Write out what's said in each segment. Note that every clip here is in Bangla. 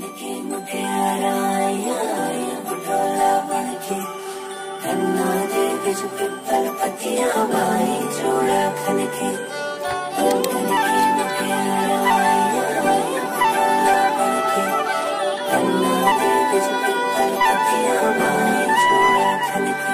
के मुटियारा आया पटोला बनके कन्ना दे बिच पिपल पतियां बाई जोड़ा खनके मुटियारा आया पटोला बनके कन्ना दे बिच पिपल पतियां बाई जोड़ा खनके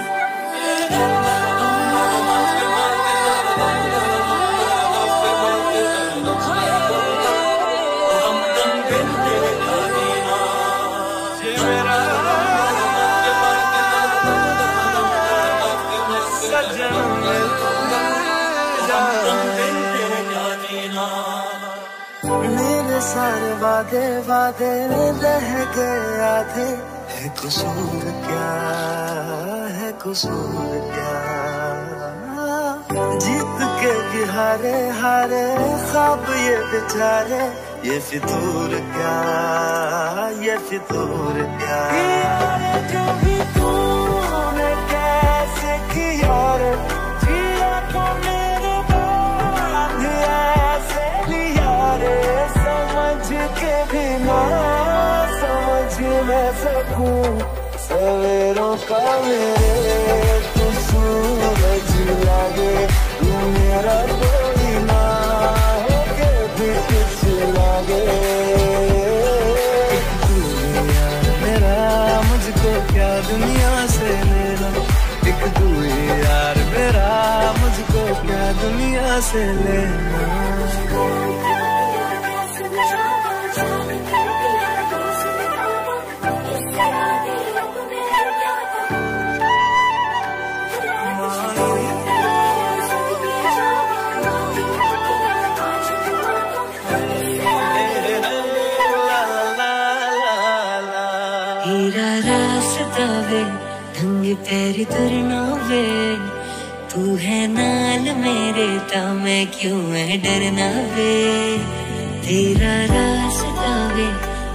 मेरे सारे वादे वादे रह गए आधे है कसूर क्या है कसूर क्या जीत के भी हारे हारे ख्वाब ये बेचारे ये फितूर क्या ये फितूर क्या जो भी तूने कैसे किया रे जिया को मेरे बाद ऐसे लिया रे समझ के भी ना समझ न सकूं सवेरों का मेरे तू सूरज लागे तू मेरा कोई ना हो के भी कुछ लागे तू यार मेरा मुझको क्या दुनिया से लेना एक तू यार मेरा मुझको क्या दुनिया से लेना हीरा रास्ता वे ढंग पैरी तुरना वे तू है नाल मेरे ता मैं क्यों है डरना वे तेरा रास्ता वे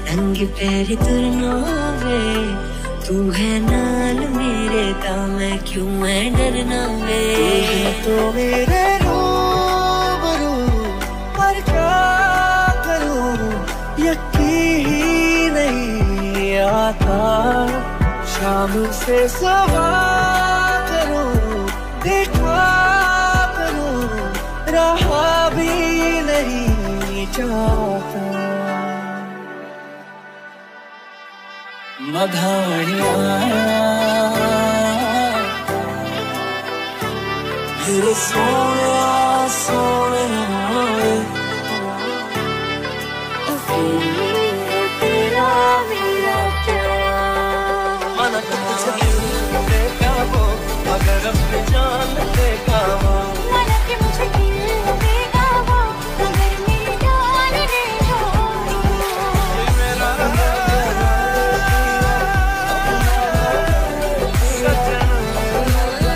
ढंग पैरी तुरना वे तू है नाल मेरे ता मैं क्यों है डरना वे तो मेरे रूबरू पर क्या करूं यकीन नहीं आता शाम से सवार करूं देखा करूं रहा भी नहीं चाहता मधानियां फिर सोया सोया तेरा मेरा मन देखा वो अगर अपने जान देखा वो मन के मुझे दिल देगा वो अगर मेरी जान देगा मेरा सजन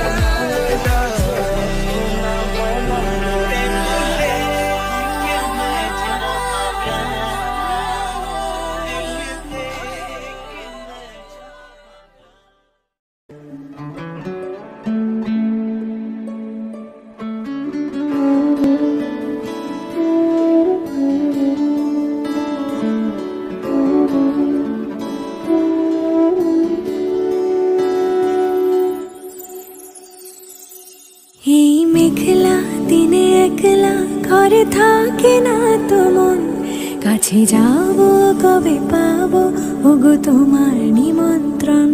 মেঘলা দিনে একলা ঘরে থাকে না তো মন কাছে যাব কবে পাবো ওগো তোমার নিমন্ত্রণ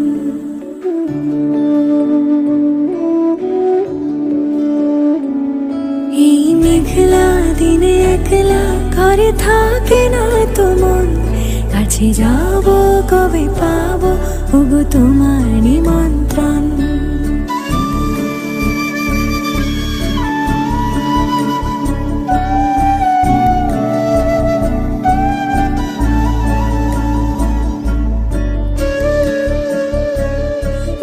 এই মেঘলা দিনে একলা ঘরে থাকে না তো মন কাছে যাব কবে পাবো ওগো তোমার নিমন্ত্রণ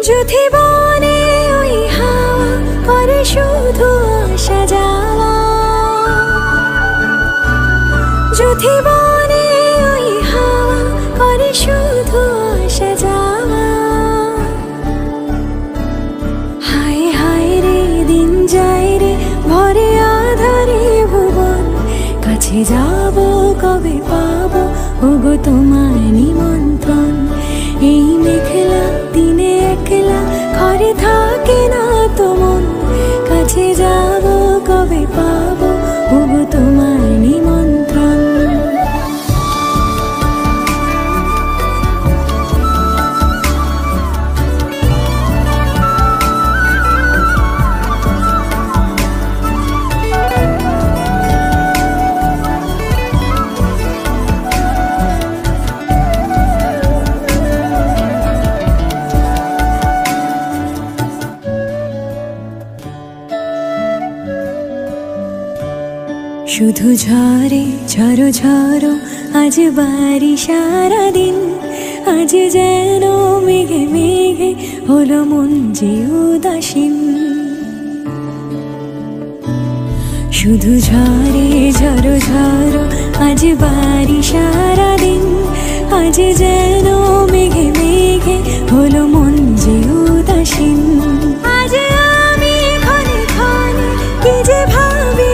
যদি বনে ওই হাওয়া করে শুধু আসা যাওয়া যদি বনে ওই হাওয়া করে শুধু আসা যাওয়া হায় হায় রে দিন যায় রে ভরে আধারে ভুবন কাছে যাব কবে পাবো ওগো তোমার নিমন্ত্রণ। এই মেঘলা দিনে একলা ঘরে থাকে না তো মন, কাছে যাব কবে পাবো ওগো তোমার নিমন্ত্রণ। শুধু ঝরে ঝরো ঝরো আজ বাড়ি সারাদিন, আজ যেন মেঘে মেঘে হলো মন যে উদাসীন। শুধু ঝরে ঝরো ঝরো আজ বাড়ি সারাদিন, আজ যেন মেঘে মেঘে হলো মন যে উদাসীন। আজ আমি ক্ষণে ক্ষণে কি যে ভাবি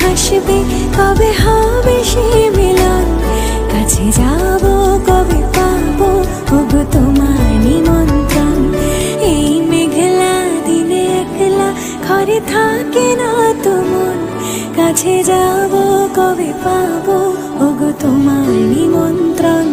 হাসবে কবে হবে সে মিলন, কাছে যাব কবে পাবো ওগো তোমার নিমন্ত্রণ। এই মেঘলা দিনে একলা ঘরে থাকে না তো মন, কাছে যাব কবে পাবো ওগো তোমার নিমন্ত্রণ।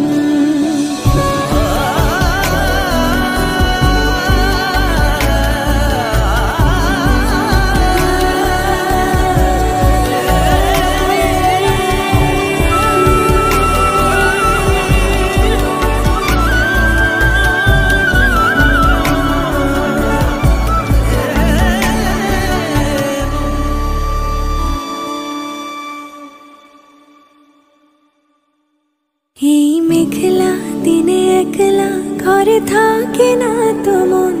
এই মেঘলা দিনে একলা ঘরে থাকে না তো মন,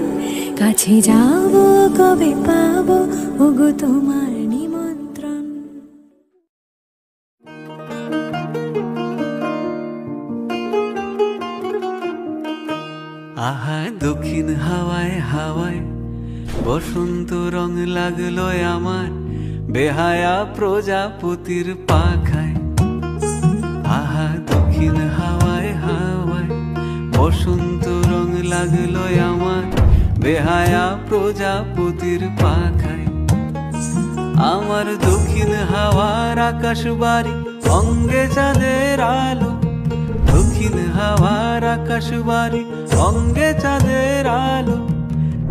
কাছে যাব কবে পাবো ওগো তোমার নিমন্ত্রণ। আহা দক্ষিণ হাওয়ায় হাওয়ায় বসন্ত রং লাগলো আমার, বেহায়া প্রজাপতির পাখায়। আহা দক্ষিণ হাওয়ায় হাওয়ায় বসন্ত রং লাগলো আমার, বেহায়া প্রজাপতির পাখায়। আমার দক্ষিণ হাওয়ার আকাশ বাড়ি অঙ্গে চাঁদের আলো, দক্ষিণ হাওয়ার আকাশ বাড়ি অঙ্গে চাঁদের আলো।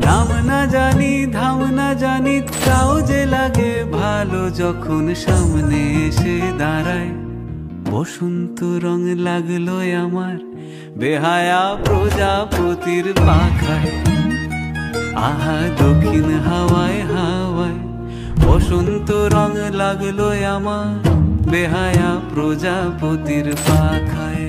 নাম না জানি ধাম না জানি তাও যে লাগে ভালো, যখন সামনে এসে দাঁড়ায় বসন্ত রং লাগলো আমার, বেহায়া প্রজাপতির পাখায়। আহা দক্ষিণ হাওয়ায় হাওয়ায় বসন্ত রং লাগলো আমার, বেহায়া প্রজাপতির পাখায়।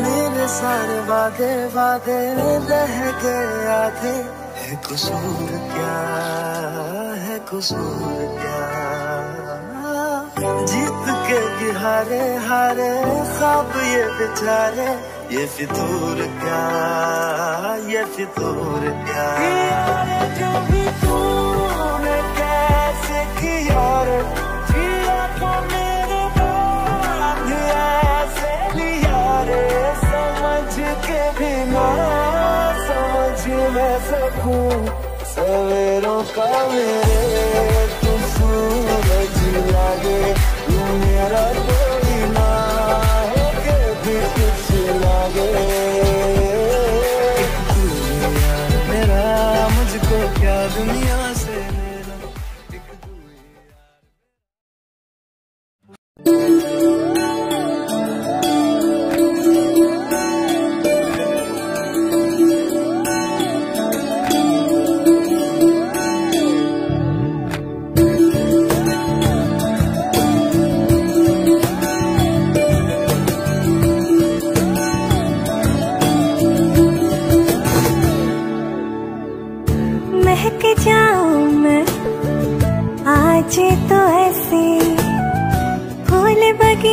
मेरे सारे वादे वादे रह गए आधे, है कसूर क्या है कसूर क्या। जीत के भी हारे हारे ख्वाब ये बेचारे, ये फितूर क्या ये फितूर क्या। जो भी तूने कैसे किया रे जिया तो मेरे बाद ऐसे लिया रे, समझ के भी ना समझ मैं सकूं सवेरों का मेरे तू सूरज लागे, तू मेरा कोई ना हो के भी कुछ लागे।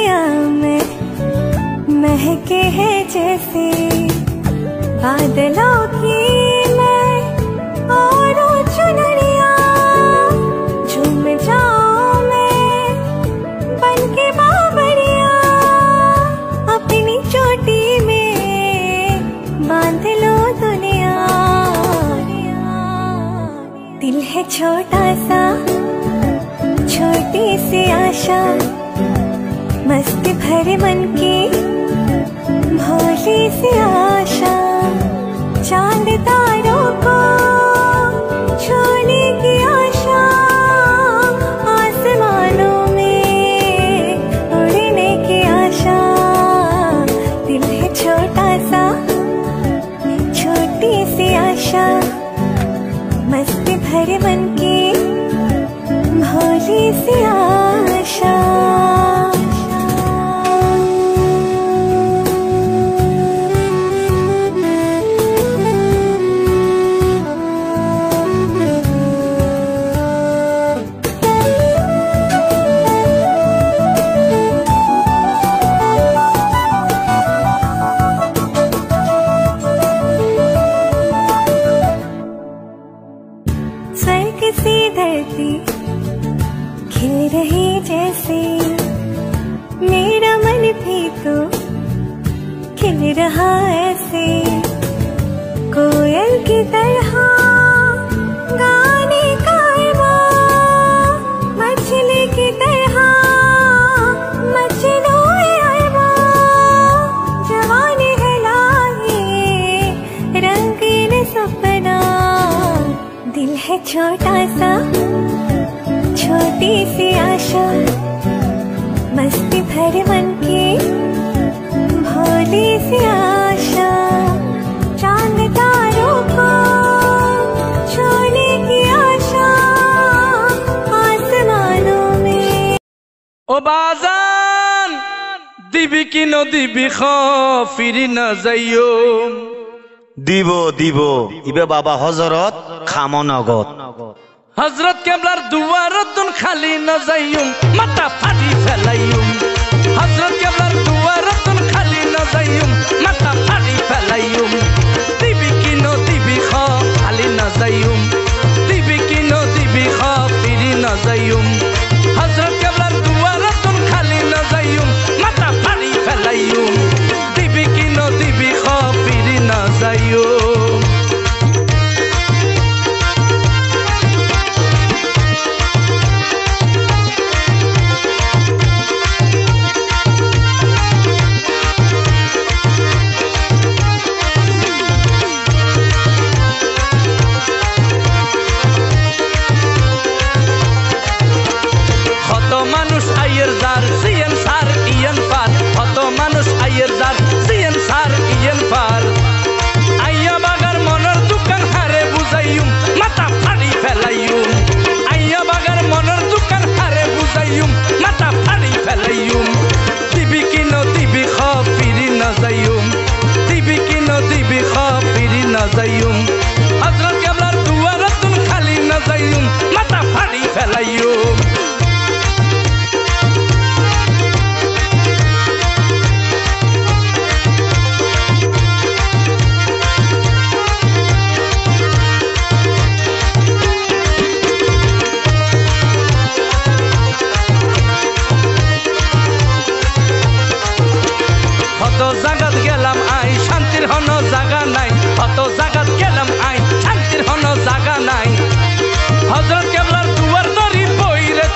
रसिया में महके है जैसे बादलों की मैं और चुनरिया, झूम जाऊं मैं बन के बाबरिया, अपनी चोटी में बांध लो दुनिया। दिल है छोटा सा, छोटी सी आशा, मस्ती भरे मन की भोली सी आशा, चांद तारों को छूने की आशा, आसमानों में उड़ने की आशा। दिल है छोटा सा, छोटी सी आशा, मस्ती भरे मन की भोली सी आशा। स्वर्ग सी धरती खिल रही जैसे, मेरा मन भी तो खिल रहा ऐसे, कोयल की तरह गाने का अरमान, मछली की तरह मचलो अरमान, जवानी है लागे रंगीन सपना। दिल है छोटा सा, छोटी सी आशा, मस्ती भरे मन की भोली सी आशा, चांद तारों को छूने की आशा, आसमानों में। ओ बाजान दिबी की नो दिबी खो फिरी न जाइयो। দিব দিব ইবে বাবা হজরত খামো নগদ। হজরত কেবলার দুয়ারতুন খালি ন যাইয়ুম, মাথা ফাটি ফেলাইয়ুম। হজরত কেবলার দুয়ারতুন খালি ন যাইয়ুম, মাথা ফাটি ফেলাইয়ুম। দিবি কি নো দিবি খ খালি ন যাইয়ুম, দিবি কি নো দিবি খ ফিরি ন যাইয়ুম। হজরত কেবলার দুয়ারতুন খালি ন যাইয়ুম, মাথা ফাটি ফেলাইয়ুম। দিবি কি নো দিবি খ ফিরি ন যাইয়ুম। হযরত কেবলার দুয়ারতুন খালি না যাইয়ুম, মাথা ফাড়ি ফেলাইয়ুম। কত জাগাত গেলাম আই শান্তির হন জাগা নাই, কত জাগাত গেলাম আই শান্তির হন জাগা নাই। হযরত কেবলার দুয়ার ধরি বইরে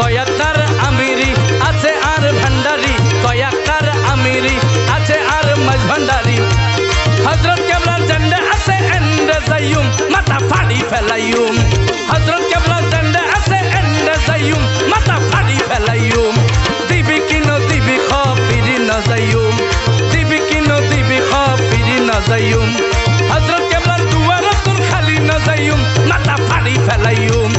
কয়েকটার আমিরি আছে আর ভান্ডারি, কয়েকটার আমিরি আছে আর মাঝ ভান্ডারি। হযরত কেবলার ঝান্ডা আছে এন্ডে যাইম মাথা ফাড়ি ফেলাইম, হযরত কেবলার ঝান্ডা আছে এন্ডে যাইম মাথা ফাড়ি ফেলাইম। দিবি কিনো দিবি খপিরি না যাইম, দিবি কিনো দিবি খপিরি না যাইম। হযরত কেবলার দুয়ারতুন খালি না যাইম মাথা ফাড়ি ফেলাইম,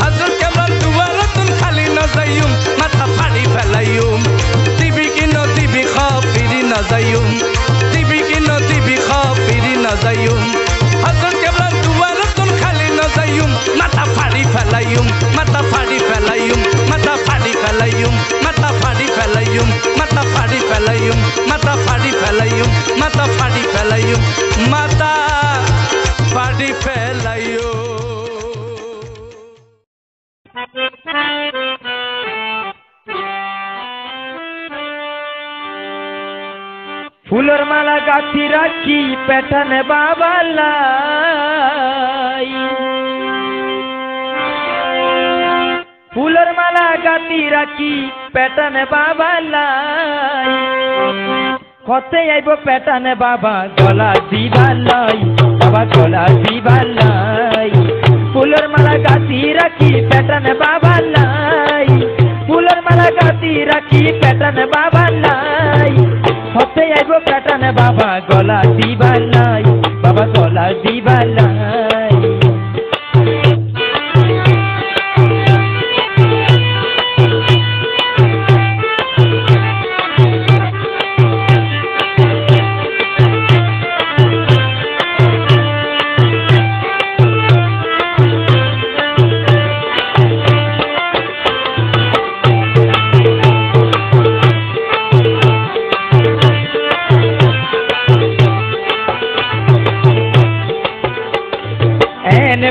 হযরত কেবলার দুয়ারতুন খালি না যাইম মাথা ফাড়ি ফেলাইম। দিবি কিনো দিবি খপিরি না যাইম, দিবি কিনো দিবি খপিরি না যাইম। হযরত কেবলার দুয়ারতুন খালি না যাইম মাথা ফাড়ি ফেলাইম, মাথা ফাড়ি ফেলাইম, মাথা ফাড়ি ফেলাইম, মাথা ফাড়ি ফেলাইম, মাথা ফাড়ি ফেলাইম, মাথা ফাড়ি ফেলাইম, মাথা ফাড়ি ফেলাইম, মাথা ফাড়ি ফেলাইম। ফুলের মালা গাছি রাখি পেটানে বাবালাই, ফুলের মালা গাছি রাখি পেটানে বাবালাই। কতে আইব পেটানে বাবা গলা দিবালাই, বাবা গলা দিবালাই। ফুলের মালা গাছি রাখি পেটানে বাবালাই, ফুলের মালা গাছি রাখি পেটানে বাবালাই। হতে আইব পেটানে বাবা গলা দিবালাই, বাবা গলা দিবালাই।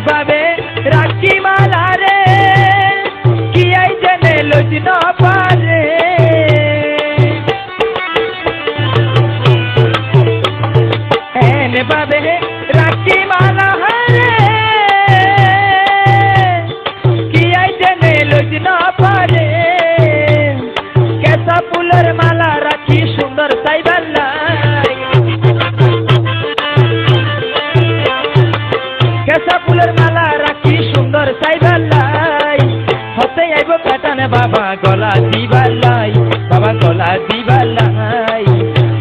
বাবে রাখি মালা রে কি আই জেনে লজ না পারে, এনে বাবে রাখি মালা রে কি আই জেনে লজ না পারে। কেসা ফুলের মালা রাখি সুন্দর সাইবাল্লাই, কেসা ফুলের মালা রাখি সুন্দর সাইবাল্লাই। হতে আইব পেটানে বাবা গলা দিবাল্লাই, বাবা গলা দিবাল্লাই।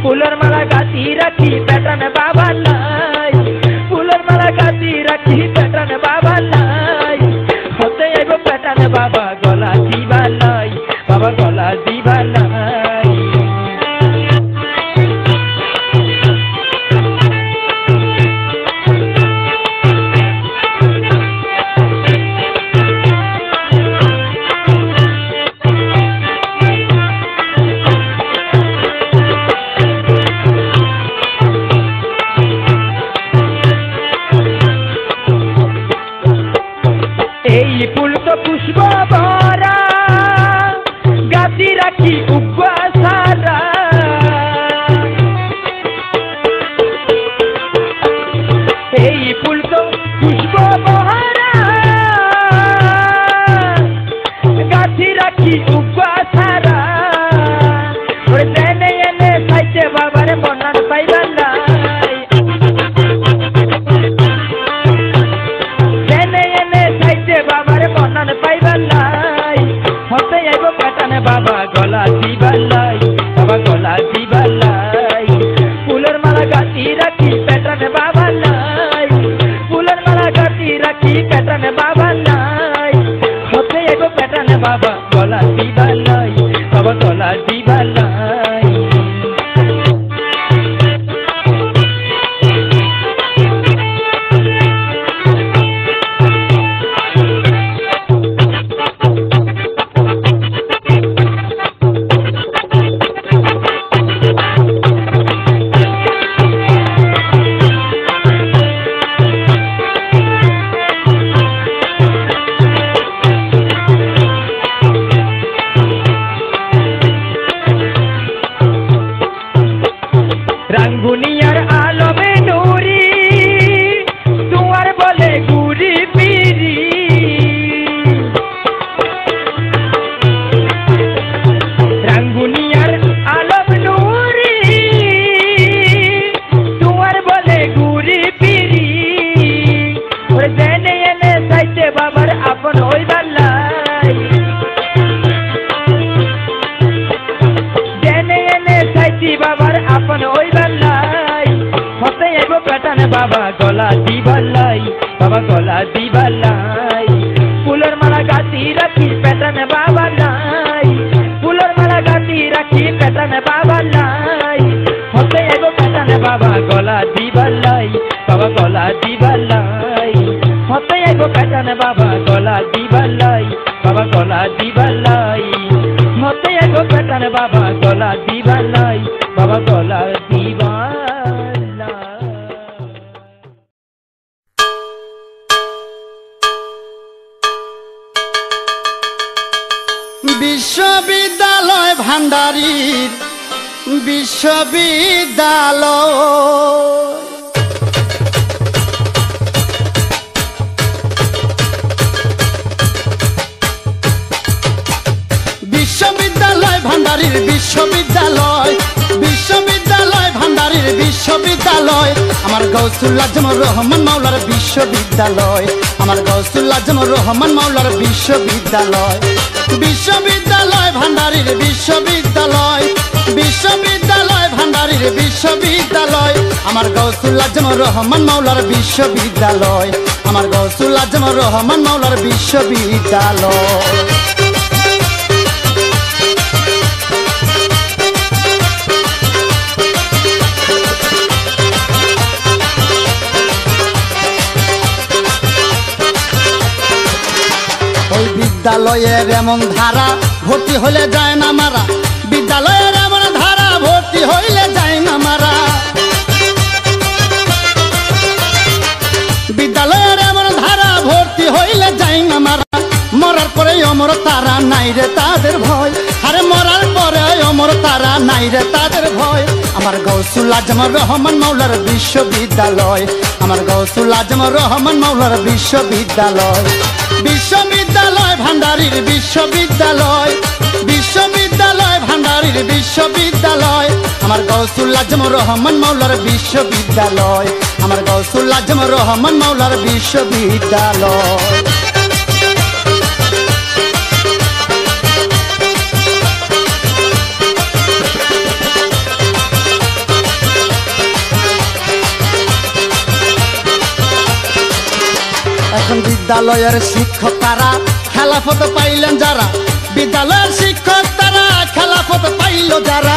ফুলের মালা গাছি রাখি পেটানে বাবাল্লাই, ফুলের মালা গাছি রাখি পেটানে বাবাল্লাই। হতে আইব পেটানে বাবা গলা দিবাল্লাই, বাবা গলা দিবাল্লাই। এই ফুল তো পুষ্প ভরা গাছি রাখি উপসারা, এই ফুল তো পুষ্প ভরা গাছি রাখি উপসারা। ওরে দেনে এনে সাইতে বাবারে মনার পাইবাল্লাই, দেনে এনে সাইতে বাবারে মনার পাইবাল্লাই। হতে আইব পেটানে বাবা গলা দিবাল্লাই, বাবা গলা দিবাল্লাই। ফুলের মালা গাছি রাখি পেটানে বাবাল্লাই, ফুলের মালা গাছি রাখি পেটানে বাবাল্লাই। হতে আইব পেটানে বাবা গলা দিবাল্লাই, দিবালাই ফুলের মালা গাতি রাখি পেটানে বাবা নাই ফুলের মালা গাতি রাখি পেটানে বাবা নাই হতে এগো পেটানে বাবা গলা দিবালাই বাবা গলা দিবালাই হতে এগো পেটানে বাবা গলা দিবালাই বাবা গলা দিবালাই হতে এগো পেটানে বাবা গলা দিবালাই বাবা গলা দিবালাই বিশ্ববিদ্যালয় ভান্ডারীর বিশ্ববিদ্যালয় বিশ্ববিদ্যালয় ভান্ডারীর বিশ্ববিদ্যালয় বিশ্ববিদ্যালয় ভান্ডারীর বিশ্ববিদ্যালয় আমার গৌসুল আজমর রহমান মাওলার বিশ্ববিদ্যালয় আমার গৌসুল আজমর রহমান মাওলার বিশ্ববিদ্যালয় বিশ্ববিদ্যালয় ভান্ডারীর বিশ্ববিদ্যালয় বিশ্ববিদ্যালয় ভান্ডারীর বিশ্ববিদ্যালয় আমার গৌসুল আজমর রহমান মাওলার বিশ্ববিদ্যালয় আমার গৌসুল আজমর রহমান মাওলার বিশ্ববিদ্যালয় ওই বিদ্যালয়ের এমন ধারা ভর্তি হলে যায় না মারা বিদ্যালয়ের এমন ধারা ভর্তি হইলে যায় না মারা বিদ্যালয়ের এমন ধারা ভর্তি হইলে যায় না মারা মরার পরে অমর তারা নাই রে তাদের ভয় আরে মরার পরে অমর তারা নাই রে তাদের ভয় আমার গৌসুল আজমর রহমান মাওলার বিশ্ববিদ্যালয় আমার গৌসুল আজমর রহমান মাওলার বিশ্ববিদ্যালয় বিশ্ববিদ্যালয় ভান্ডারীর বিশ্ববিদ্যালয় বিশ্ববিদ্যালয় ভান্ডারীর বিশ্ববিদ্যালয় আমার গৌসুল আজমর রহমান মাওলার বিশ্ববিদ্যালয় আমার গৌসুল আজমর রহমান মাওলার বিশ্ববিদ্যালয় এখন বিদ্যালয়ের শিক্ষক তারা খেলাফত পাইলেন যারা বিদ্যালয়ের শিক্ষক তারা খেলাফত পাইল যারা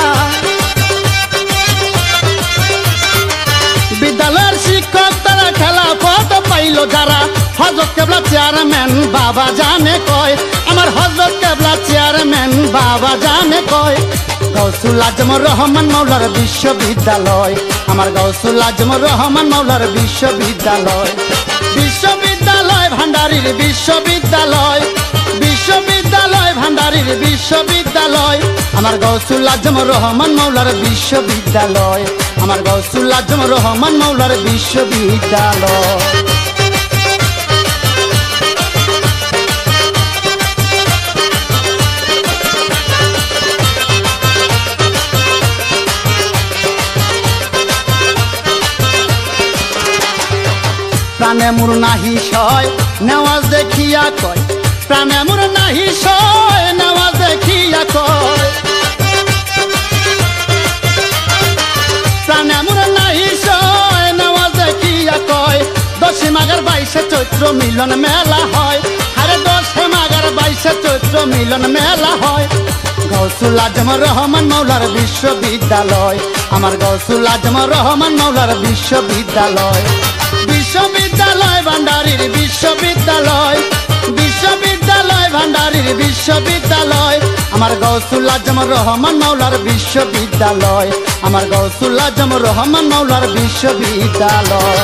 বিদ্যালয়ের শিক্ষক তারা খেলাফত পাইল যারা হযরত কেবলা চেয়ারম্যান বাবা জানে কয় আমার হযরত কেবলা চেয়ারম্যান বাবা জানে কয় গৌসুল আজমর রহমান মাওলার বিশ্ববিদ্যালয় আমার গৌসুল আজমর রহমান মাওলার বিশ্ববিদ্যালয় বিশ্ববিদ্যালয় ভান্ডারীর বিশ্ববিদ্যালয় বিশ্ববিদ্যালয় ভান্ডারীর বিশ্ববিদ্যালয় আমার গৌসুল আজমর রহমান মাওলার বিশ্ববিদ্যালয় আমার গৌসুল আজমর রহমান মাওলার বিশ্ববিদ্যালয় প্রাণে মোর নাহি সয় নেওয়াজ দেখিয়া কয় প্রাণে মোর নাহি সয় নেওয়াজ দেখিয়া কয় প্রাণে মোর নাহি সয় নেওয়াজ দেখিয়া কয় 10 মাঘের 22 চৈত্র মিলন মেলা হয় আরে 10 মাঘের 22 চৈত্র মিলন মেলা হয় গৌসুল আজমর রহমান মাওলার বিশ্ববিদ্যালয় আমার গৌসুল আজমর রহমান মাওলার বিশ্ববিদ্যালয় বিশ্ববিদ্যালয় ভান্ডারীর বিশ্ববিদ্যালয় বিশ্ববিদ্যালয় ভান্ডারীর বিশ্ববিদ্যালয় আমার গৌসুল আজমর রহমান মাওলার বিশ্ববিদ্যালয় আমার গৌসুল আজমর রহমান মাওলার বিশ্ববিদ্যালয়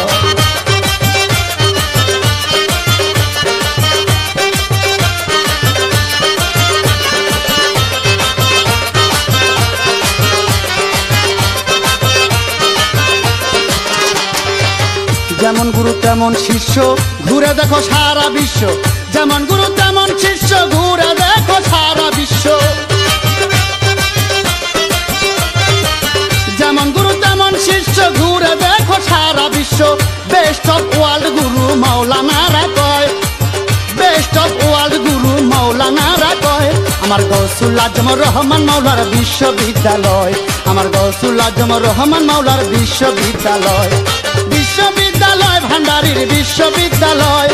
যেমন গুরু তেমন শিষ্য ঘুরে দেখো সারা বিশ্ব যেমন গুরু তেমন শিষ্য ঘুরে দেখো সারা বিশ্ব যেমন গুরু তেমন শিষ্য ঘুরে দেখো সারা বিশ্ব বেস্ট অফ ওয়ার্ল্ড গুরু মাওলানারা কয় বেস্ট অফ ওয়ার্ল্ড গুরু মাওলানারা কয় আমার গৌসুল আজমর রহমান মাওলার বিশ্ববিদ্যালয় আমার গৌসুল আজমর রহমান মাওলার বিশ্ববিদ্যালয় বিশ্ববিদ্যালয় বিশ্ববিদ্যালয় ভান্ডারীর বিশ্ববিদ্যালয়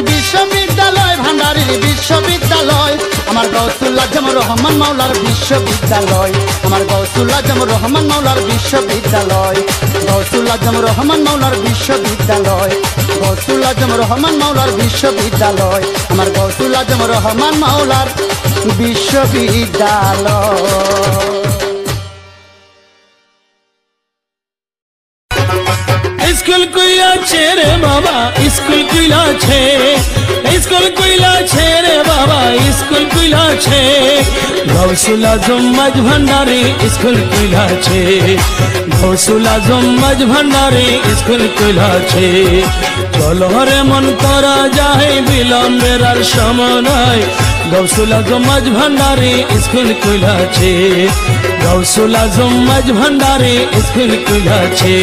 বিশ্ববিদ্যালয় ভান্ডারীর বিশ্ববিদ্যালয় আমার গৌসুল আজম রহমান মাওলার বিশ্ববিদ্যালয় আমার গৌসুল আজম রহমান মাওলার বিশ্ববিদ্যালয় গৌসুল আজম রহমান মাওলার বিশ্ববিদ্যালয় গৌসুল আজম রহমান মাওলার বিশ্ববিদ্যালয় আমার গৌসুল আজম রহমান মাওলার বিশ্ববিদ্যালয়। স্কুল কইলা ছেড়ে বাবা স্কুল কইলা ছে স্কুল কইলা ছেড়ে বাবা স্কুল কইলা ছে গৌসুল আজম মাঝ ভান্ডারে স্কুল কইলা ছে গৌসুল আজম মাঝ ভান্ডারে স্কুল কইলা ছে চলো রে মন করা যায় বিলম্বের আর সময় নাই গৌসুল আজম মাঝ ভান্ডারে স্কুল কইলা ছে গৌসুল আজম মাঝ ভান্ডারে স্কুল কইলা ছে।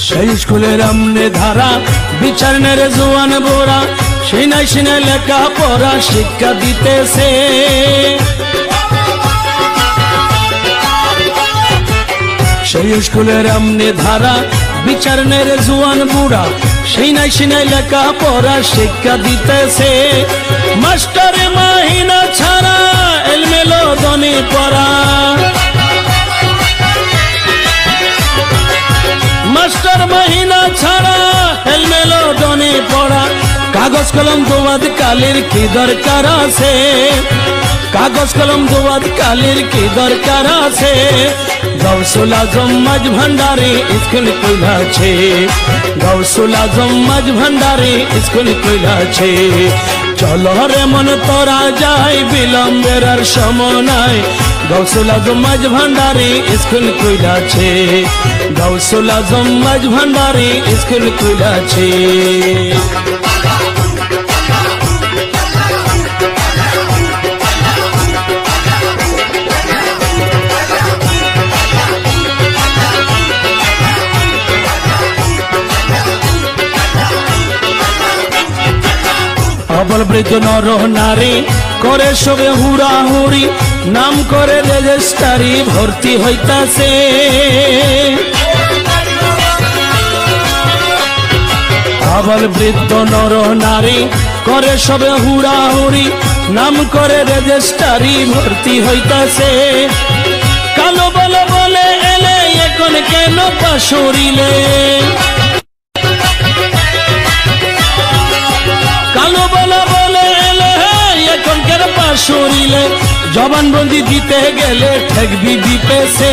সেই স্কুলের আমনে ধারা বিচার নেরে জোয়ান বোরা সিনাই সিনাই লেখা পড়া শিক্ষা দিতেছে সেই স্কুলের আমনে ধারা বিচার নেরে জোয়ান বুড়া সিনাই সিনাই লেখা পড়া শিক্ষা দিতেছে মাস্টারে মাহিনা ছাড়া এলমেলো দনি পড়া মাস্টার মহিনা ছাড়া এলমেলো দনি পড়া কাগজ কলম দোয়াদ কালির কি দরকার আছে কাগজ কলম দোয়াদ কালির কি দরকার আছে গৌসুল আজম মাঝ ভান্ডারে স্কুল কইলা ছে গৌসুল আজম মাঝ ভান্ডারে স্কুল কইলা ছে চলো রে মন তোরা যাই বিলম্বের আর সময় নাই গৌসুল আজম মাঝ ভান্ডারে স্কুল কইলা ছে গৌসুল আজম মাঝ ভান্ডারে স্কুল কইলা ছে। অবল বৃদ্ধ নর নারী করে সবে হুড়াহুড়ি নাম করে রেজিস্টারি ভর্তি হইতাছে অবল বৃদ্ধ নর নারী করে সবে হুড়াহুড়ি নাম করে রেজিস্টারি ভর্তি হইতাছে কালো বলে বলে এলে এখন কেন পাশরিলে কালো বলা বলে এলে এখন কেন পাশরিলে জবানবন্দি দিতে গেলে ঠেকবি বিপেছে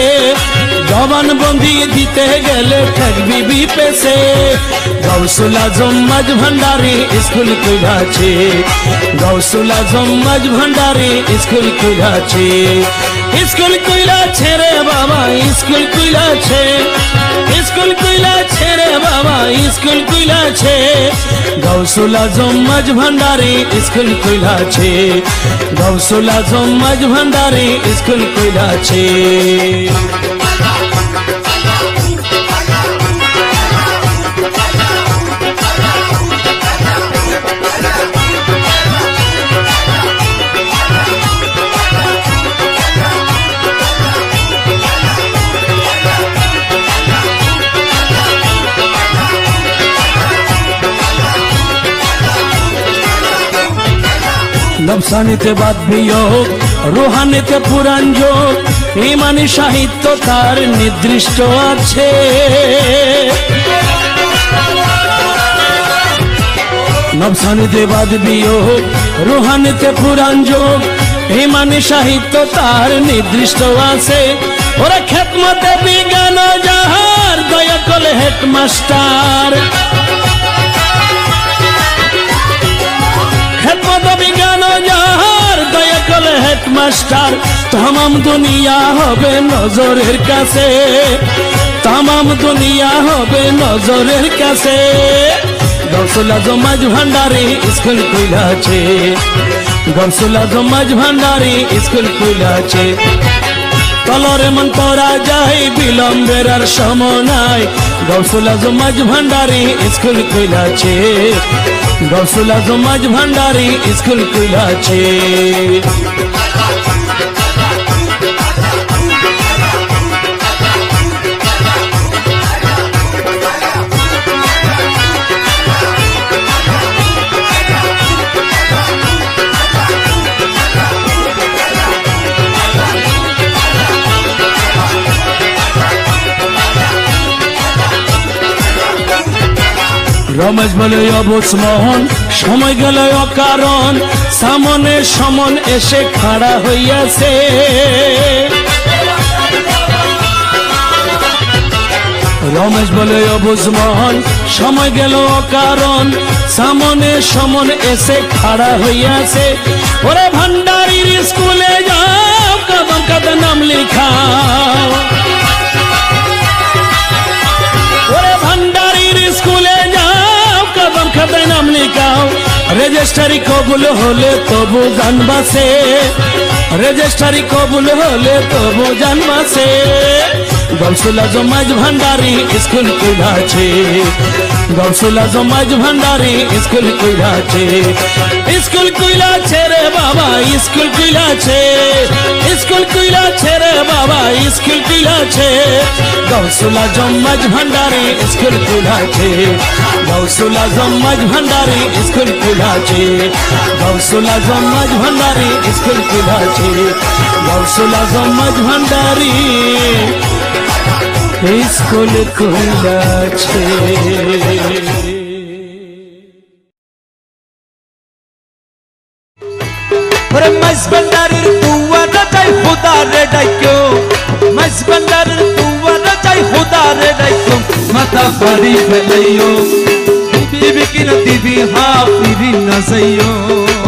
জবানবন্দি দিতে গেলে ঠেকবি বিপেছে গৌসুল আজম মাঝ ভান্ডারে স্কুল কইলা ছে গৌসুল আজম মাঝ ভান্ডারে স্কুল কইলা ছে স্কুল কইলা ছেড়ে বাবা স্কুল কইলা ছে স্কুল কইলা ছেড়ে বাবা স্কুল কইলা ছে গৌসুল আজম মাঝ ভান্ডারে স্কুল কইলা ছে গৌসুল আজম মাঝ ভান্ডারে স্কুল কইলা ছে। নফসানিতে বাদ বিয়োগ রুহানিতে পুরাণ যোগ ইমানি সাহিত্য তার নির্দিষ্ট আছে নফসানিতে বাদ বিয়োগ রুহানিতে পুরাণ যোগ ইমানি সাহিত্য তার নির্দিষ্ট আছে ওরা খেদমতে বিজ্ঞান যাহার দয়া কলে হেডমাস্টার খেদমত বিজ্ঞান যাহার দয়া কলে হেডমাস্টার तमाम दुनिया होबे नजरेर काছে तमाम दुनिया होबे नजरेर काছে गौसुल आजम माझ भांडारी स्कूल खुला गौसुल आजम माझ भांडारी स्कूल खुला চলরে মন করা যায় বিলম্বের আর সময় নাই গৌসুল আজম মাঝ ভান্ডারি স্কুল খুলেছে গৌসুল আজম মাঝ ভান্ডারি স্কুল খুলেছে রমেশ বলে অবুজ মোহন সময় গেল অকারণ সামনে সমন এসে খাড়া হইয়াছে রমেশ বলে অবুজ মোহন সময় গেল অকারণ সামনে সমন এসে খাড়া হইয়াছে ওরে ভান্ডারির স্কুলে যাও কদম কদম নাম লিখাও ওরে ভান্ডারির স্কুলে খাতায় নাম লিখাও রেজিস্ট্রারি কবুল হলে তবু গান বাসে রেজিস্ট্রারি কবুল হলে তবু গান বাসে গৌসুল আজম মাঝ ভান্ডারি স্কুল খুলেছে গৌসুল আজম মাঝ ভান্ডারি স্কুল খুলেছে স্কুল খুলেছে রে বাবা স্কুল খুলেছে স্কুল খুলেছে রে বাবা স্কুল খুলেছে গৌসুল আজম মাঝ ভান্ডারি স্কুল খুলেছে গৌসুল আজম মাঝ ভান্ডারি স্কুল খুলেছে গৌসুল আজম মাঝ ভান্ডারি স্কুল খুলেছে গৌসুল আজম মাঝ ভান্ডারি স্কুল খুলেছে ওরে মাঝ ভান্ডারির দুয়ারে যাই খোদা রে ডাইকো মাঝ ভান্ডারির দুয়ারে যাই খোদা রে ডাইকো মাথা ফাড়ি ফেলাইও দিবি কি না দিবি হা ফিরি না যাইও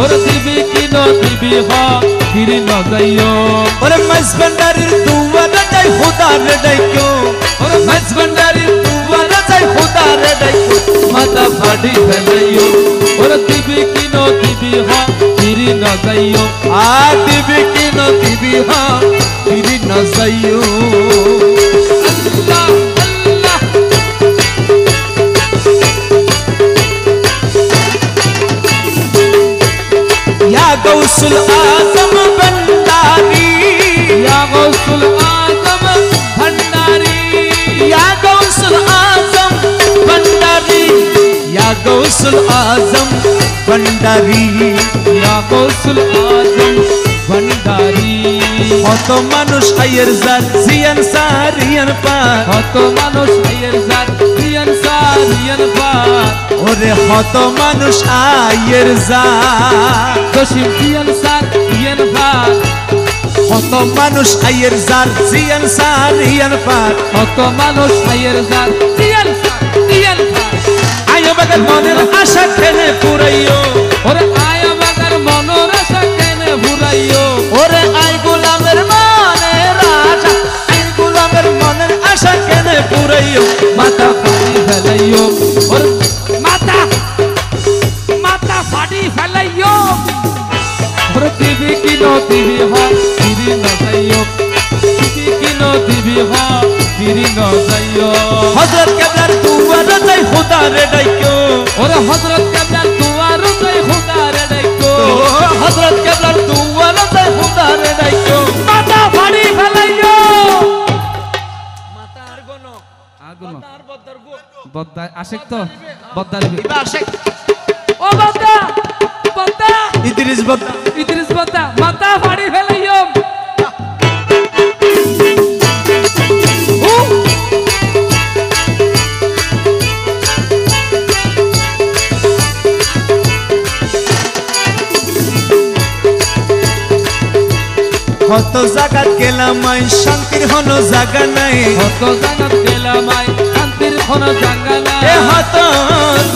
ওরে দিবি কি না দিবি হা ফিরি না যাইও ওরে মাঝ ভান্ডারির দুয়ারে যাই খোদা রে ডাইকো ওরে মাঝ ভান্ডারির দুয়ারে যাই খোদা রে ডাইকো মাথা ফাড়ি ফেলাইও ওরে দিবি কি না দিবি হা ফিরি না যাইও আ দিবি কি না দিবি হা ফিরি না যাইও আল্লাহ আল্লাহ या गौसुल आजम भंडारी या गौसुल आजम भंडारी या गौसुल आजम भंडारी या गौसुल आजम भंडारी या गौसुल आजम भंडारी কত মানুষ আয়ের জাত জিয়ান সারিয়ান পার কত মানুষ আয়ের জাত জিয়ান সারিয়ান পার ওরে কত মানুষ আয়ের জাত দশিম জিয়ান সারিয়ান পার কত মানুষ আয়ের জাত জিয়ান সারিয়ান পার কত মানুষ আয়ের জাত জিয়ান সারিয়ান পার আয় বাগার মনের আশা কেনে পুরাইও ওরে আয় বাগার মনের আশা কেনে পুরাইও ওরে আয় গোলামের মনের আশা আয় গোলামের মনের আশা কেনে পুরাইও মাথা ফাড়ি ফেলাইও ওরে মাথা মাথা ফাড়ি ফেলাইও ওরে দিবি কি ন দিবি হা ফিরি না যাইও দিবি কি ন দিবি হা ফিরি না যাইও হযরত কেবলার দুয়ারে যাই খোদা রে ডাইকো ওরে হযরত কেবলার দুয়ারে যাই খোদা রে ডাইকো হযরত কেবলার দুয়ারে যাই খোদা রে ডাইকো মাথা ফাড়ি ফেলাইও মাথা আর গনো মাথা আর বদ্দার গো বদ্দা আশিক তো বদ্দা দিবি ইবা আশিক ও বদ্দা বদ্দা ইদ্রিস বদ্দা মাথা ফাড়ি ফেলাইও কত জাগাত গেলাম আই শান্তির কোনো জায়গা নাই কত জাগাত গেলাম আই শান্তির কোনো জায়গা নাই এ কত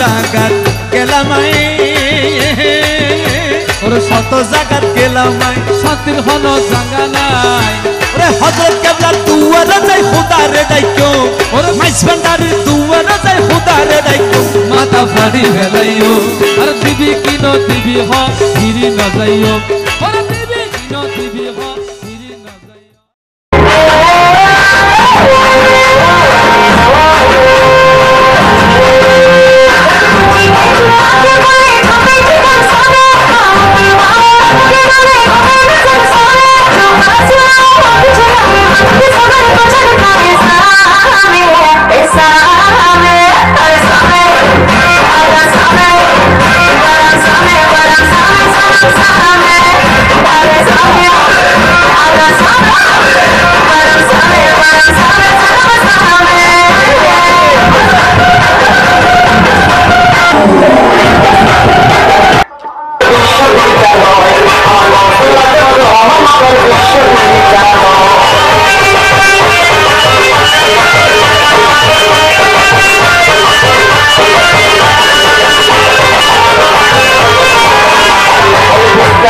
জাগাত গেলাম আই ওরে কত জাগাত গেলাম আই শান্তির কোনো জায়গা নাই ওরে হযরত কেবলার দুয়ারে যাই খোদা রে ডাইকো ওরে মাইজ ভান্ডারির দুয়ারে যাই খোদা রে ডাইকো মাথা ফাড়ি ফেলাইও আর দিবি কি ন দিবি হ ফিরি না যাইও ওরে দিবি কি ন দিবি হ ফিরি না যাইও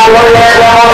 বিশ্ববিদ্যালয়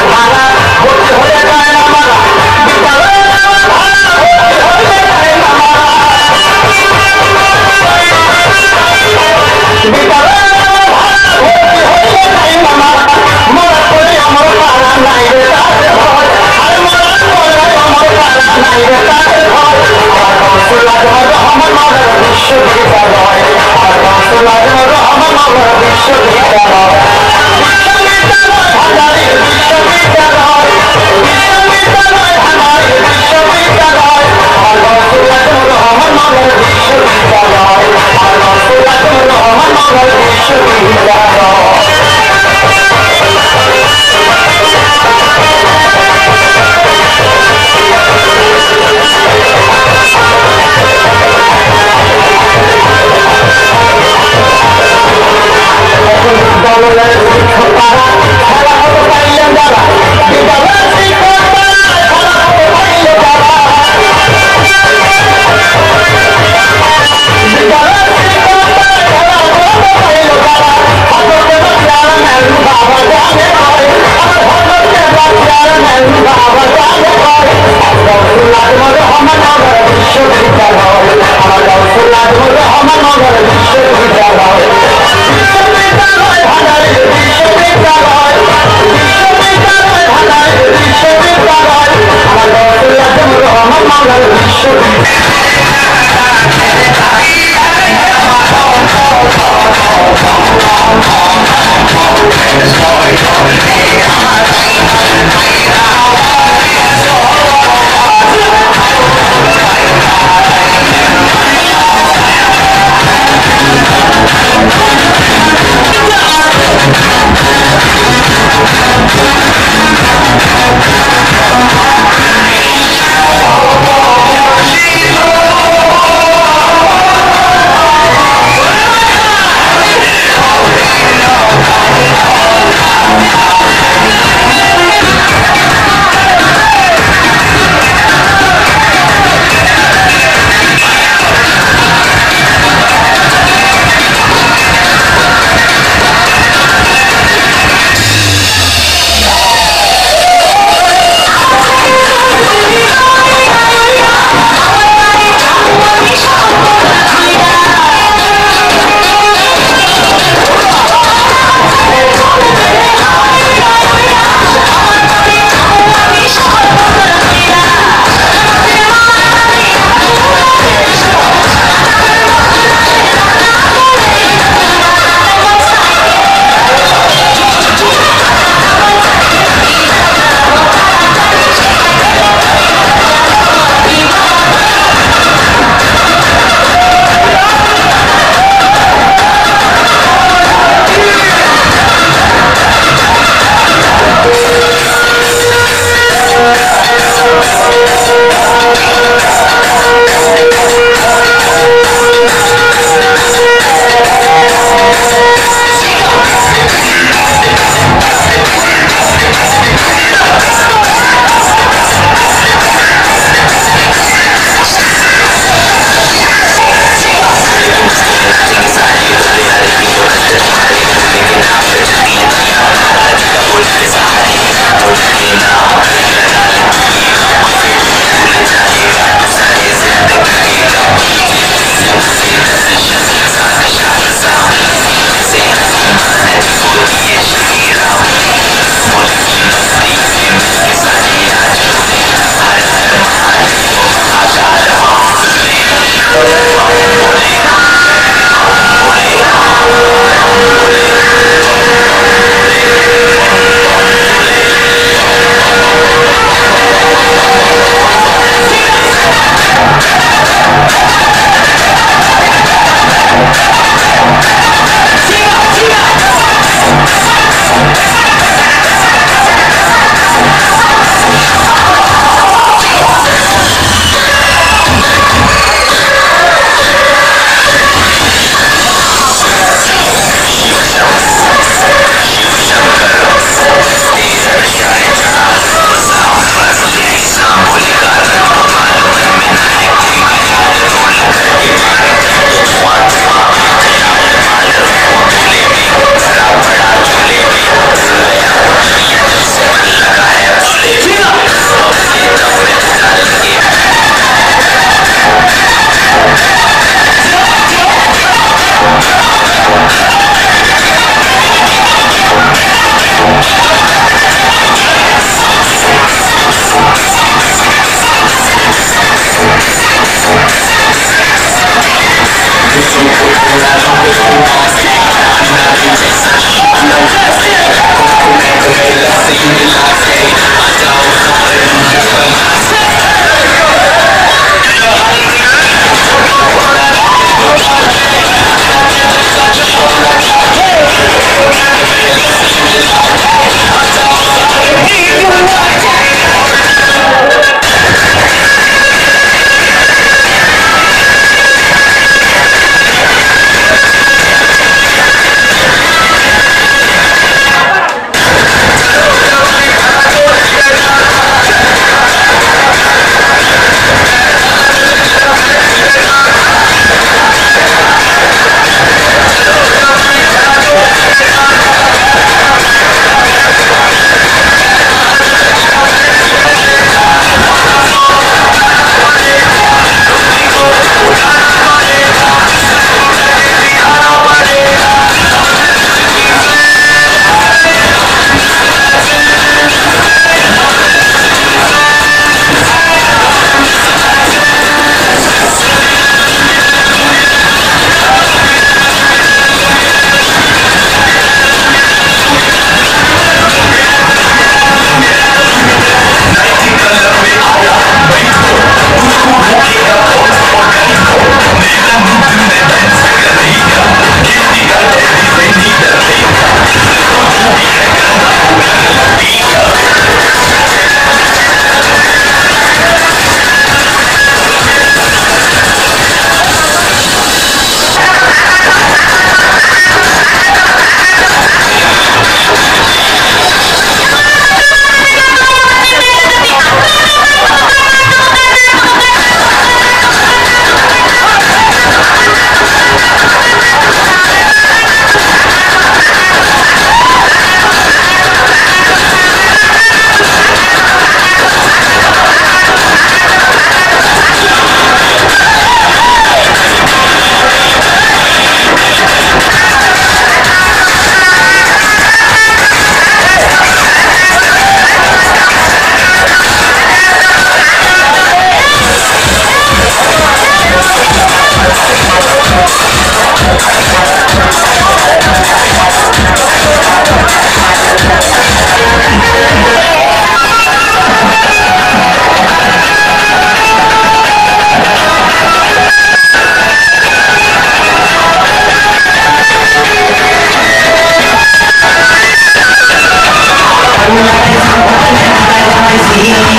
Bye.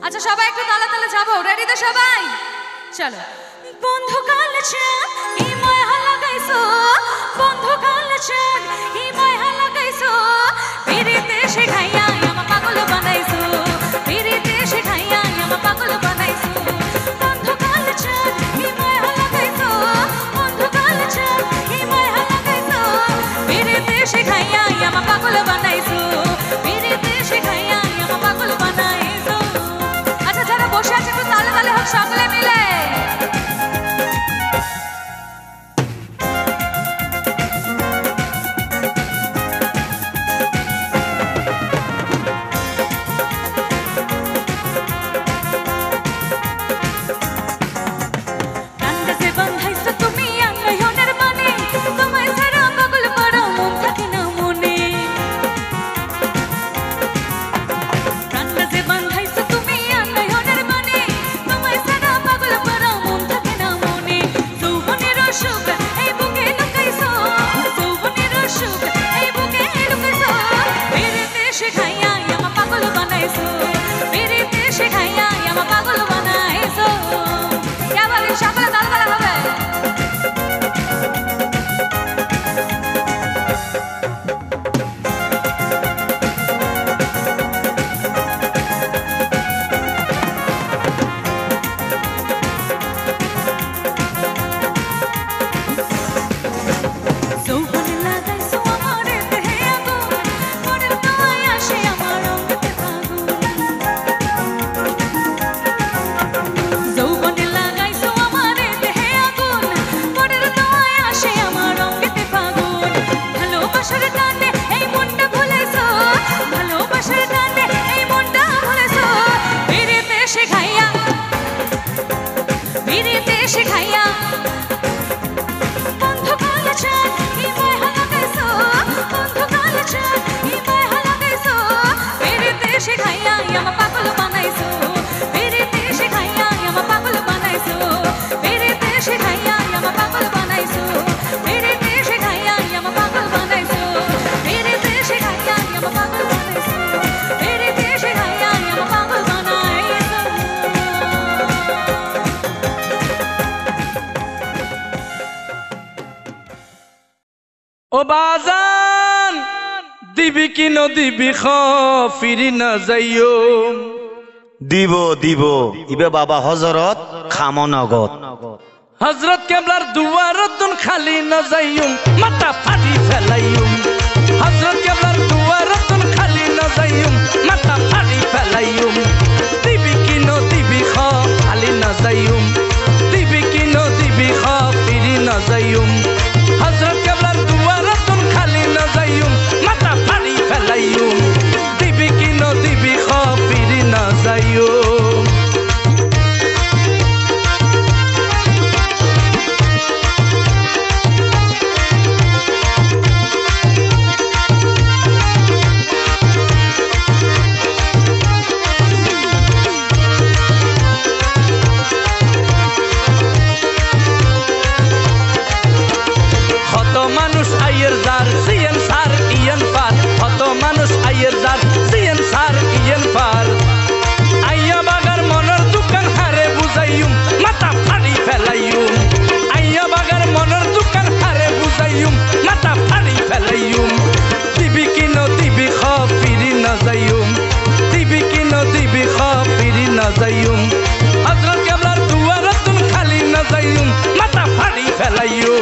আচ্ছা সবাই একটু তালে তালে যাবো, রেডি তো সবাই? চলো। বন্ধু কাল চাঁদ ই মায়া লাগাইছো, বন্ধু কাল চাঁদ ই মায়া লাগাইছো, পিরিতে শিখাইয়া আমা পাগল বানাইছো, পিরিতে শিখাইয়া আমা পাগল বানাইছো। বন্ধু কাল চাঁদ ই মায়া লাগাইছো, বন্ধু কাল চাঁদ ই মায়া লাগাইছো, পিরিতে শিখাইয়া আমা পাগল বানাইছো, পিরিতে শিখাইয়া আমা পাগল বানাইছো। আচ্ছা যারা বসে আছে একটু তালে তালে হোক সকলে মিলে। ও বাজান দিবি কি নদিবি ফিরি না যাইও। দিব দিব ইবে বাবা হজরত খামো নগদ। হজরত কেবলার দুয়ারতুন খালি না যাইও, মাথা ফাটি ফেলাইও। হজরত কেবলার দুয়ারতুন খালি না যাইও, মাথা ফাটি ফেলাইও। দিবি কি নদিবি খালি না যাইও, দিবি কি নদিবি ফিরি না যাইও। হজরত কেবলার দুয়ারতুন খালি না যাইও, মাথা ফাটি ফেলাইও। দিবি কি নদিবি ফিরি না যাইও। হজরত কেবলার দুয়ারতুন খালি না যাইও, মাথা ফাটি ফেলাইও।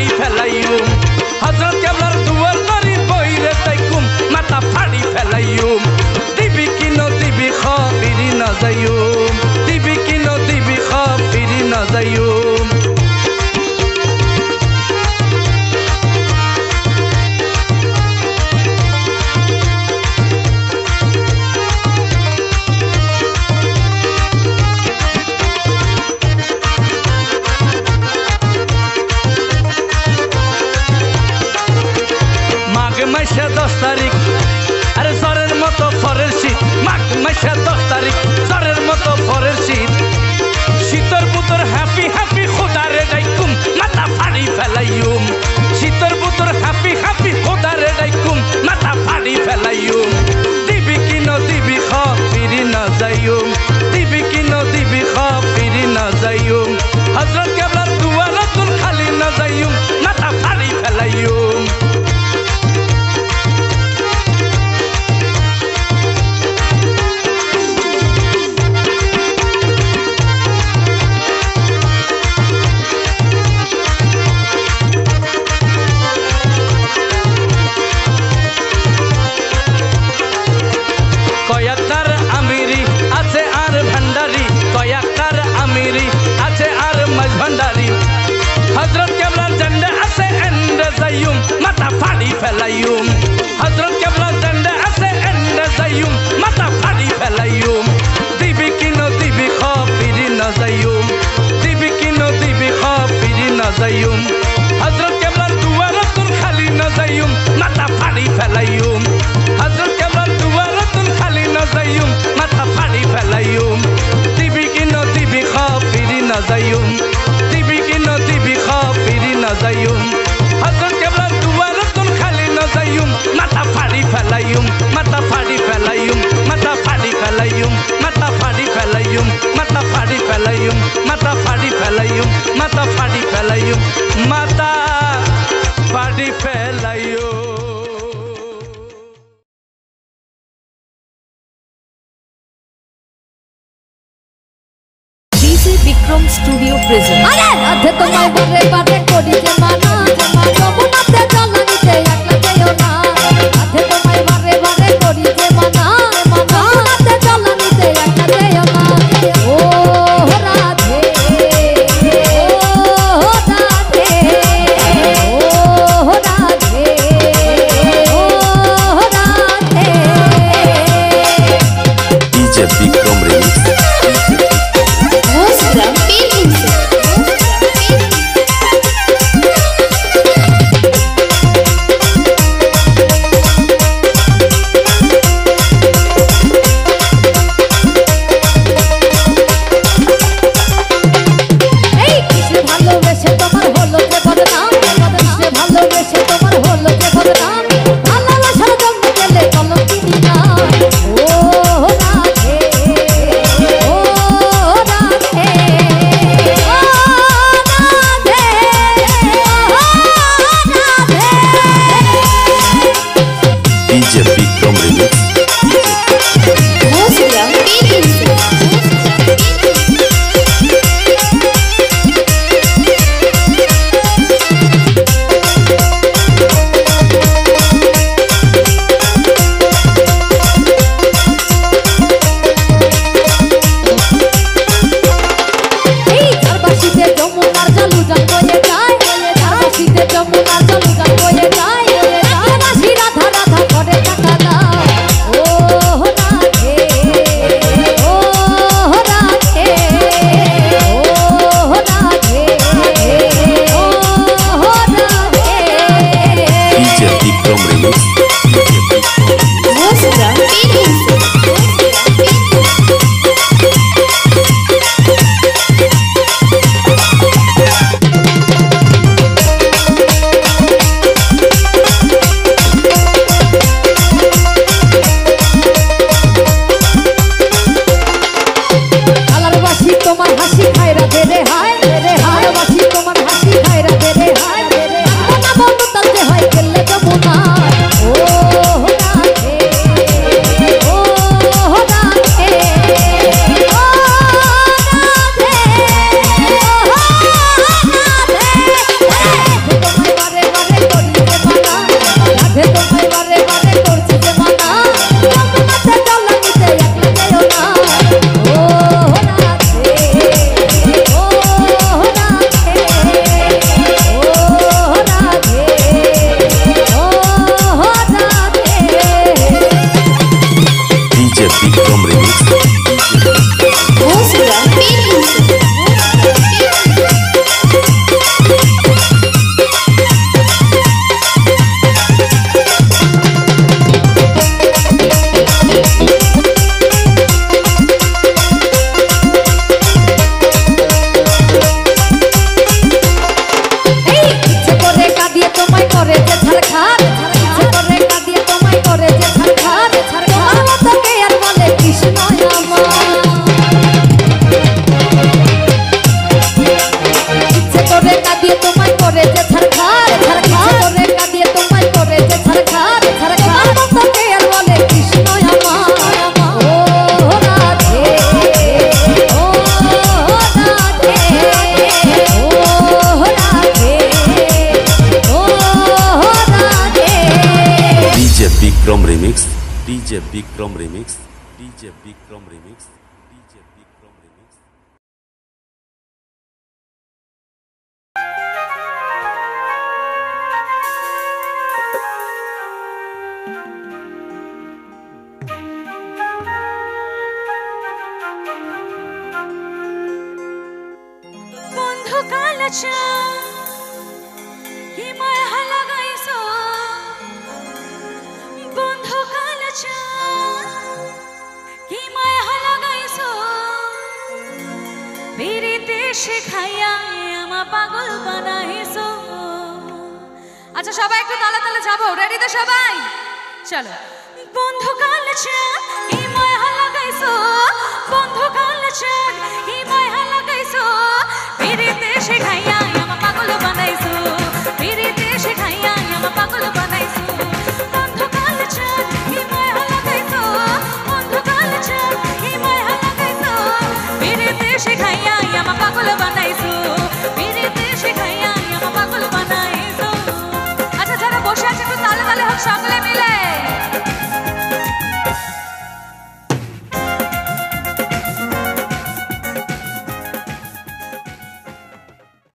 ফাড়ি ফেলাইম হযরত কেবলার দুয়ার ধরি বইরে তাইকুম মাথা ফাড়ি ফেলাইম দিবি কি নদিবি খবিরি না যাইম দিবি কি নদিবি খবিরি না যাইম মাসে 10 তারিখ আরে জ্বরের মতো পরের শীত মাঘ মাসে 10 তারিখ জ্বরের মতো পরের শীত শীতর পুতর হ্যাপি হ্যাপি খোদারে ডাইকুম মাথা ফাড়ি ফেলাইম শীতর পুতর হ্যাপি হ্যাপি খোদারে ডাইকুম মাথা ফাড়ি ফেলাইম দিবি কি নদিবি খবিরি না যাইম দিবি কি নদিবি খবিরি না যাইম হযরত কেবলার দুয়ারতুন খালি না যাইম মাথা ফাড়ি ফেলাইম কয়াকার আমিরি আছে আর ভান্ডারি কয়াকার আমিরি আছে আর মাঝ ভান্ডারি হযরত কেবলার ঝন্ডা আছে এন্ডে যাইম মাথা ফাড়ি ফেলাইম হযরত কেবলার ঝন্ডা আছে এন্ডে যাইম মাথা ফাড়ি ফেলাইম দিবি কি নদিবি খবিরি না যাইম দিবি কি নদিবি খবিরি না যাইম হযরত কেবলার দুয়ারতুন খালি না যাইম মাথা ফাড়ি ফেলাইম হযরত কেবলার দুয়ারতুন খালি না যাইম মাথা ফাড়ি ফেলাইম দিবি কি নদিবি খবিরি না যাইম দিবি কি নদিবি খবিরি না যাইম হযরত কেবলার দুয়ারতুন খালি না যাইম মাথা ফাড়ি ফেলাইম মাথা ফাড়ি ফেলাইম মাথা ফাড়ি ফেলাইম মাথা ফাড়ি ফেলাইম মাথা ফাড়ি ফেলাইম মাথা ফাড়ি ফেলাইম মাথা ফাড়ি ফেলাইম মাথা ফাড়ি ফেলাইম বিক্রম স্টুডিও প্রেজেন্ট আরে রাধে তোমায় বলে বারে করি যে মানা যমুনাতে জলানিতে একলা যেও না রাধে তোমায় বারে বারে করি যে মানা যমুনাতে জলানিতে একলা যেও না ও রাধে ও রাধে ও রাধে ও Radhe DJ Bikram remix Bikram Remix, DJ Bikram Remix, DJ Bikram Remix, DJ Bikram Remix. বন্ধু কালচা কি মায়া লাগাইছো বন্ধু কালচা কি মায়া লাগাইছো পিরিতে শিখাইয়া আমা পাগল বানাইছো আচ্ছা সবাই একটু তালে তালে যাবো রেডি তো সবাই চলো বন্ধু কালচা কি মায়া লাগাইছো বন্ধু কালচা কি মায়া লাগাইছো পিরিতে শিখাইয়া